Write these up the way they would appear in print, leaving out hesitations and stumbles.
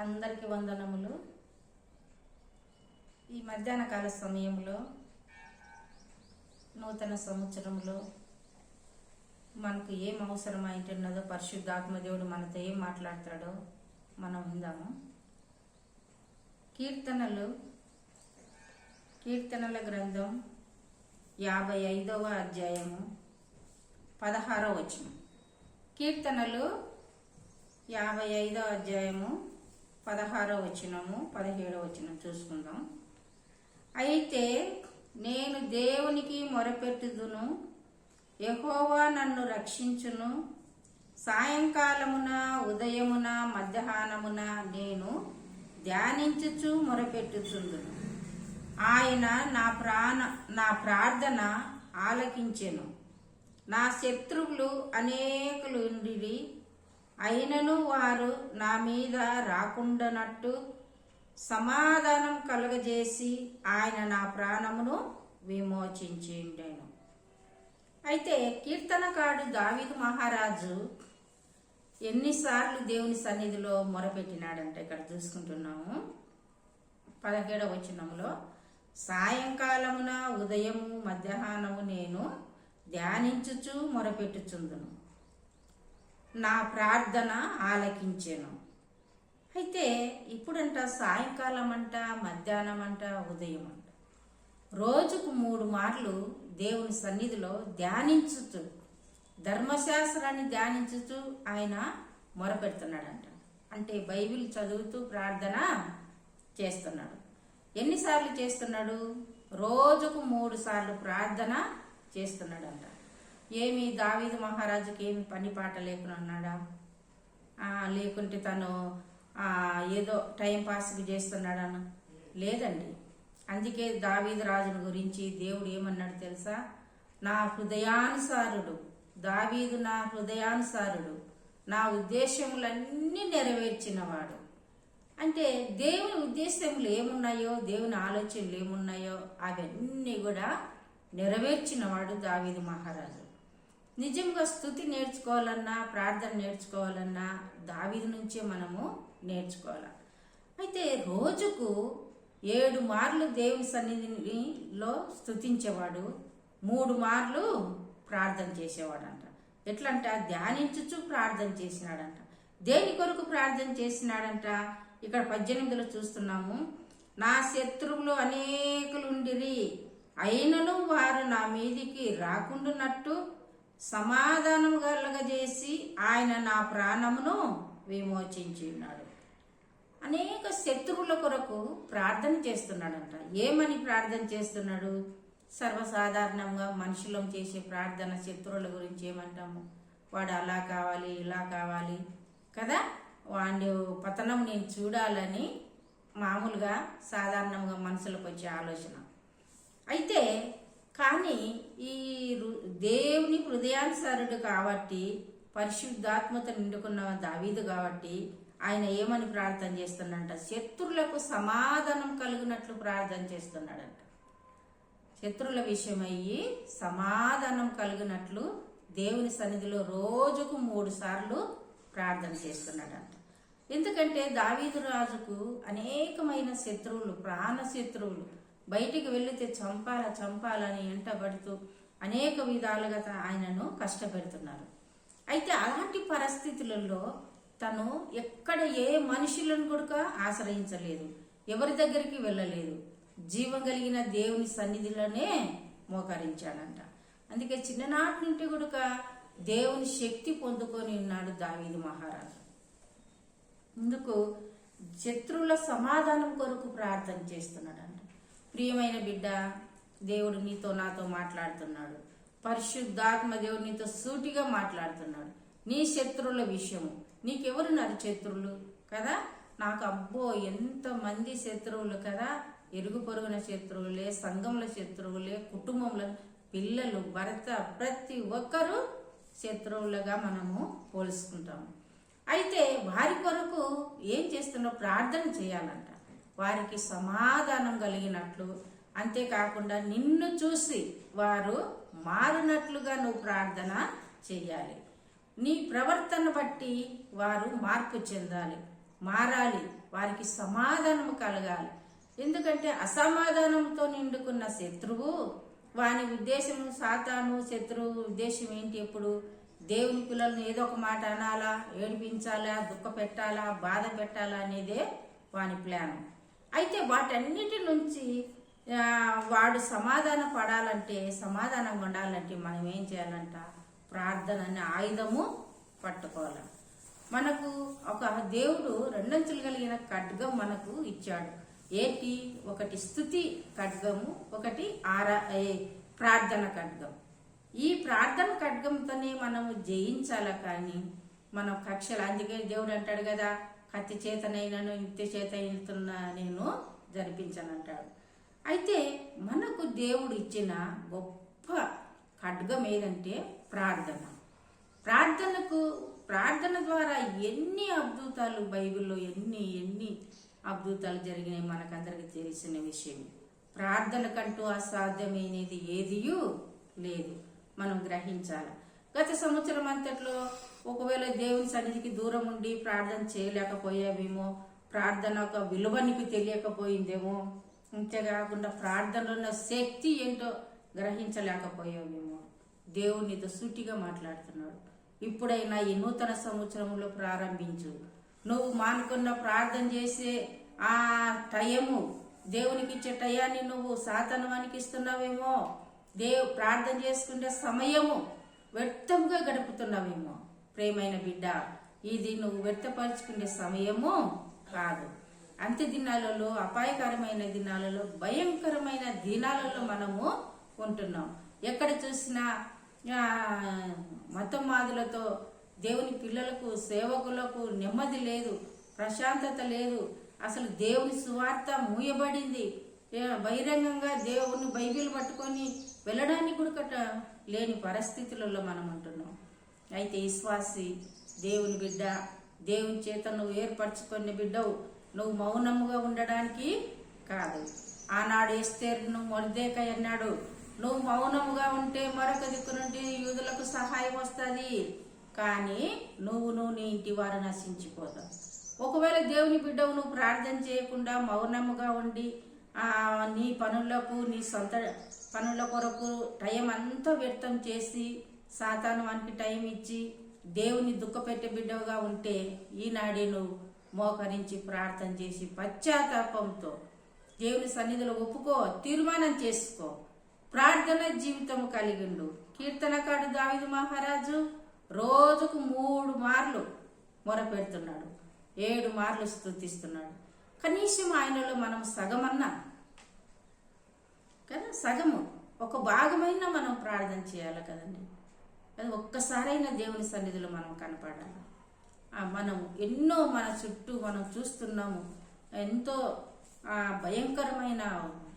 అందరికీ వందనములు. ఈ మధ్యాహ్న కాల సమయంలో నూతన సంవత్సరంలో మనకు ఏం అవసరమైంటున్నదో పరిశుద్ధాత్మ దేవుడు మనతో ఏం మాట్లాడతాడో మనం విందాము. కీర్తనల గ్రంథం 55వ అధ్యాయము 16వ వచనం. కీర్తనలు 55వ అధ్యాయము 16వ వచనము 17వ వచనం చూసుకుందాం. అయితే నేను దేవునికి మొరపెట్టుదును, యెహోవా నన్ను రక్షించును. సాయంకాలమున ఉదయమున మధ్యాహ్నమున నేను ధ్యానించుచు మొరపెట్టుచుందును. ఆయన నా ప్రార్థన ఆలకించెను. నా శత్రువులు అనేకులు ఉండిరి, అయినను వారు నా మీద రాకుండానట్టు సమాధానం కలుగజేసి ఆయన నా ప్రాణమును విమోచించిండెను. అయితే కీర్తనకారుడు దావీదు మహారాజు ఎన్నిసార్లు దేవుని సన్నిధిలో మొరపెట్టినాడంటే ఇక్కడ చూసుకుంటున్నాము. 17వ వచనంలో సాయంకాలమున ఉదయము మధ్యాహ్నము నేను ధ్యానించుచు మొరపెట్టుచుందును, నా ప్రార్థన ఆలకించెను. అయితే ఇప్పుడంట సాయంకాలం అంట, మధ్యాహ్నం అంట, ఉదయం అంట, రోజుకు 3 మార్లు దేవుని సన్నిధిలో ధ్యానించుతూ, ధర్మశాస్త్రాన్ని ధ్యానించుతూ ఆయన మొరపెడుతున్నాడంట. అంటే బైబిల్ చదువుతూ ప్రార్థన చేస్తున్నాడు. ఎన్నిసార్లు చేస్తున్నాడు? రోజుకు 3 సార్లు ప్రార్థన చేస్తున్నాడంట. ఏమి దావీదు మహారాజుకి ఏమి పని పాట లేకుండా ఉన్నాడా? లేకుంటే తను ఏదో టైం పాస్కి చేస్తున్నాడన్న? లేదండి. అందుకే దావీదు రాజుని గురించి దేవుడు ఏమన్నాడు తెలుసా? నా హృదయానుసారుడు దావీదు, నా హృదయానుసారుడు, నా ఉద్దేశములన్నీ నెరవేర్చినవాడు. అంటే దేవుని ఉద్దేశములు ఏమున్నాయో, దేవుని ఆలోచనలు ఏమున్నాయో అవన్నీ కూడా నెరవేర్చినవాడు దావీదు మహారాజు. నిజంగా స్తుతి నేర్చుకోవాలన్నా, ప్రార్థన నేర్చుకోవాలన్నా దావీదు నుంచే మనము నేర్చుకోవాలి. అయితే రోజుకు 7 మార్లు దేవుని సన్నిధిలో స్తుతించేవాడు, 3 మార్లు ప్రార్థన చేసేవాడంట. ఎట్లంట? ధ్యానించుచు ప్రార్థన చేసినాడంట. దేని కొరకు ప్రార్థన చేసినాడంట? ఇక్కడ 18లో చూస్తున్నాము. నా శత్రువులు అనేకులు ఉండిరి, అయినను వారు నా మీదికి రాకుండానట్టు సమాధానం కలుగజేసి ఆయన నా ప్రాణమును విమోచించున్నాడు. అనేక శత్రువుల కొరకు ప్రార్థన చేస్తున్నాడంట. ఏమని ప్రార్థన చేస్తున్నాడు? సర్వసాధారణంగా మనుషులం చేసే ప్రార్థన శత్రువుల గురించి ఏమంటాము? వాడు అలా కావాలి, ఇలా కావాలి కదా, వాడి పతనం నేను చూడాలని మామూలుగా సాధారణంగా మనసులకు వచ్చే ఆలోచన. అయితే కానీ ఈ దేవుని హృదయానుసారుడు కాబట్టి, పరిశుద్ధాత్మత నిండుకున్న దావీదు కాబట్టి ఆయన ఏమని ప్రార్థన చేస్తున్నాడంట? శత్రువులకు సమాధానం కలుగునట్లు ప్రార్థన చేస్తున్నాడంట. శత్రువుల విషయమయ్యి సమాధానం కలిగినట్లు దేవుని సన్నిధిలో రోజుకు 3 సార్లు ప్రార్థన చేస్తున్నాడంట. ఎందుకంటే దావీదు రాజుకు అనేకమైన శత్రువులు, ప్రాణ శత్రువులు, బయటికి వెళితే చంపాలని ఎంటబడుతూ అనేక విధాలుగా ఆయనను కష్టపెడుతున్నారు. అయితే అలాంటి పరిస్థితులలో తను ఎక్కడ ఏ మనుషులను కూడా ఆశ్రయించలేదు, ఎవరి దగ్గరికి వెళ్ళలేదు, జీవం కలిగిన దేవుని సన్నిధిలోనే మోకరించాడంట. అందుకే చిన్ననాటి నుండి కూడా దేవుని శక్తి పొందుకొని ఉన్నాడు దావీదు మహారాజు. ఇందుకు శత్రువుల సమాధానం కొరకు ప్రార్థన చేస్తున్నాడంట. ప్రియమైన బిడ్డ, దేవుడు నీతో నాతో మాట్లాడుతున్నాడు. పరిశుద్ధాత్మ దేవుడు నీతో సూటిగా మాట్లాడుతున్నాడు. నీ శత్రువుల విషయము, నీకెవరున్నారు శత్రువులు కదా? నాకు అబ్బో ఎంతమంది శత్రువులు కదా, ఇరుగు పొరుగున శత్రువులే, సంఘంలో శత్రువులే, కుటుంబంలో పిల్లలు, భర్త, ప్రతి ఒక్కరూ శత్రువులుగా మనము పోల్చుకుంటాము. అయితే వారి కొరకు ఏం చేస్తున్నావు? ప్రార్థన చేయాలంట. వారికి సమాధానం కలిగినట్లు, అంతేకాకుండా నిన్ను చూసి వారు మారినట్లుగా నువ్వు ప్రార్థన చెయ్యాలి. నీ ప్రవర్తన బట్టి వారు మార్పు చెందాలి. మారాలి, వారికి సమాధానం కలగాలి. ఎందుకంటే అసమాధానంతో నిండుకున్న శత్రువు, వాని ఉద్దేశం, సాతాను శత్రువు ఉద్దేశం ఏంటి? ఎప్పుడు దేవుని పిల్లల్ని ఏదో ఒక మాట అనాలా, ఏడిపించాలా, దుఃఖ పెట్టాలా, బాధ పెట్టాలా అనేదే వాని ప్లాన్. అయితే వాటన్నిటి నుంచి వాడు సమాధాన పడాలంటే, సమాధానంగా ఉండాలంటే మనం ఏం చేయాలంట? ప్రార్థన అనే ఆయుధము పట్టుకోవాలి. మనకు ఒక దేవుడు రెండంచులు కలిగిన ఖడ్గం మనకు ఇచ్చాడు. ఏంటి? ఒకటి స్తుతి ఖడ్గము, ఒకటి ప్రార్థన ఖడ్గం. ఈ ప్రార్థన ఖడ్గంతోనే మనము జయించాల. కానీ మనం కక్షలు, అందుకే దేవుడు అంటాడు కదా, కత్తి చేతనైనను యుక్తి చేత నేను జరిపించనంటాడు. అయితే మనకు దేవుడు ఇచ్చిన గొప్ప ఖడ్గం ఏదంటే ప్రార్థన. ప్రార్థన ద్వారా ఎన్ని అద్భుతాలు బైబిల్లో ఎన్ని అద్భుతాలు జరిగినాయి మనకందరికి తెలిసిన విషయం. ప్రార్థన కంటూ అసాధ్యమైనది ఏదియూ లేదు, మనం గ్రహించాలి. గత సంవత్సరం అంతట్లో ఒకవేళ దేవుని సన్నిధికి దూరం ఉండి ప్రార్థన చేయలేకపోయావేమో, ప్రార్థన ఒక విలువ నీకు తెలియకపోయిందేమో, అంతేకాకుండా ప్రార్థనలో ఉన్న శక్తి ఏంటో గ్రహించలేకపోయావేమో. దేవుడు నీతో సూటిగా మాట్లాడుతున్నాడు. ఇప్పుడైనా ఈ నూతన సంవత్సరంలో ప్రారంభించు. నువ్వు మానుకున్న ప్రార్థన చేసే ఆ టైము, దేవునికి ఇచ్చే టయాన్ని నువ్వు సాతానువానికి ఇస్తున్నావేమో. ప్రార్థన చేసుకునే సమయము వ్యర్థంగా గడుపుతున్నావేమో. ప్రేమైన బిడ్డ, ఇది నువ్వు వ్యర్థపరుచుకునే సమయము కాదు. అంత్య దినాలలో, అపాయకరమైన దినాలలో, భయంకరమైన దినాలలో మనము ఉంటున్నాం. ఎక్కడ చూసినా మతమాదులతో దేవుని పిల్లలకు, సేవకులకు నెమ్మది లేదు, ప్రశాంతత లేదు. అసలు దేవుని సువార్త మూయబడింది. బహిరంగంగా దేవుని బైబిల్ పట్టుకొని వెళ్ళడానికి కూడా లేని పరిస్థితులలో మనం ఉంటున్నాం. అయితే విశ్వాసి, దేవుని బిడ్డ, దేవుని చేత నువ్వు ఏర్పరచుకునే బిడ్డవు. నువ్వు మౌనముగా ఉండడానికి కాదు. ఆనాడు ఎస్తేరును మొర్దెకై అన్నాడు, నువ్వు మౌనముగా ఉంటే మరొక దిక్కు నుండి యూదులకు సహాయం వస్తుంది, కానీ నువ్వు నీ ఇంటి వారు నశించిపోతావు. ఒకవేళ దేవుని బిడ్డవు నువ్వు ప్రార్థన చేయకుండా మౌనముగా ఉండి నీ పనులకు, నీ సొంత పనుల కొరకు టైం అంతా వ్యర్థం చేసి సాతాను వానికి టైం ఇచ్చి దేవుని దుఃఖపెట్టే బిడ్డవుగా ఉంటే, ఈనాడే నువ్వు మోకరించి ప్రార్థన చేసి పశ్చాత్తాపంతో దేవుని సన్నిధిలో ఒప్పుకో, తీర్మానం చేసుకో, ప్రార్థన జీవితం కలిగిండు. కీర్తనకాడు దావీదు మహారాజు రోజుకు 3 మార్లు మొరపెడుతున్నాడు, 7 మార్లు స్తుతిస్తున్నాడు. కనీసం ఆయనలో మనం సగమన్నా కదా, సగము ఒక భాగమైన మనం ప్రార్థన చేయాలి కదండి. అది ఒక్కసారైనా దేవుని సన్నిధిలో మనం కనపడాలి. మనం ఎన్నో మన చుట్టూ మనం చూస్తున్నాము, ఎంతో భయంకరమైన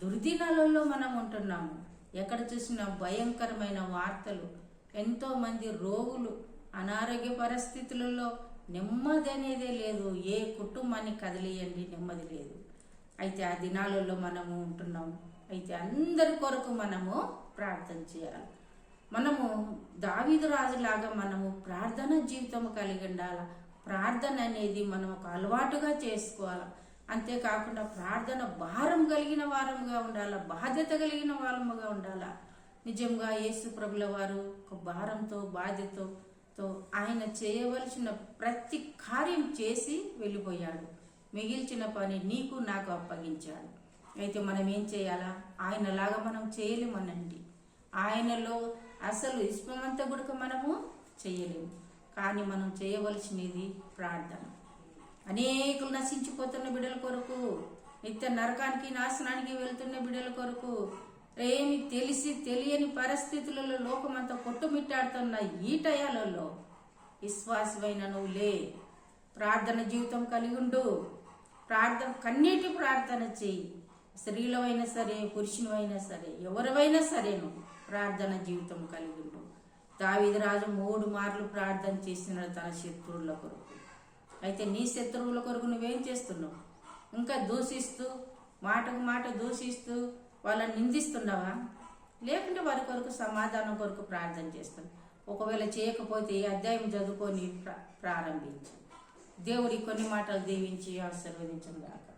దుర్దినాలలో మనం ఉంటున్నాము. ఎక్కడ చూసినా భయంకరమైన వార్తలు, ఎంతో మంది రోగులు, అనారోగ్య పరిస్థితులలో నెమ్మది అనేదే లేదు. ఏ కుటుంబాన్ని కదిలియండి, నెమ్మది లేదు. అయితే ఆ దినాలలో మనము ఉంటున్నాము. అయితే అందరి కొరకు మనము ప్రార్థన చేయాలి. మనము దావీదు రాజులాగా మనము ప్రార్థన జీవితం కలిగి ఉండాలి. ప్రార్థన అనేది మనం ఒక అలవాటుగా చేసుకోవాలి. అంతేకాకుండా ప్రార్థన భారం కలిగిన వారముగా ఉండాలా, బాధ్యత కలిగిన వారముగా ఉండాలా. నిజంగా యేసు ప్రభుల వారు ఒక భారంతో, బాధ్యతతో ఆయన చేయవలసిన ప్రతి కార్యం చేసి వెళ్ళిపోయాడు. మిగిల్చిన పని నీకు నాకు అప్పగించాడు. అయితే మనం ఏం చేయాలా? ఆయనలాగా మనం చేయలేమనండి. ఆయనలో అసలు ఇష్టమంతా కూడా మనము చేయలేము. కానీ మనం చేయవలసినది ప్రార్థన. అనేకులు నశించిపోతున్న బిడ్డల కొరకు, నిత్య నరకానికి, నాశనానికి వెళ్తున్న బిడ్డల కొరకు, ఏమి తెలిసి తెలియని పరిస్థితులలో లోకమంతా కొట్టుమిట్టాడుతున్న ఈ టయాలలో విశ్వాసమైన నువ్వు లే, ప్రార్థన జీవితం కలిగి ఉండు. ప్రార్థన, కన్నీటి ప్రార్థన చేయి. స్త్రీలవైనా సరే, పురుషునివైనా సరే, ఎవరివైనా సరే నువ్వు ప్రార్థన జీవితం కలిగి ఉండు. దావీదు రాజు 3 మార్లు ప్రార్థన చేసినాడు తన శత్రువుల కొరకు. అయితే నీ శత్రువుల కొరకు నువ్వేం చేస్తున్నావు? ఇంకా దూషిస్తూ, మాటకు మాట దూషిస్తూ వాళ్ళని నిందిస్తున్నావా? లేకుంటే వారి కొరకు సమాధానం కొరకు ప్రార్థన చేస్తున్నావు. ఒకవేళ చేయకపోతే ఈ అధ్యాయం చదువుకొని ప్రారంభించు. దేవుడి కొన్ని మాటలు దీవించి ఆశీర్వదించుగాక.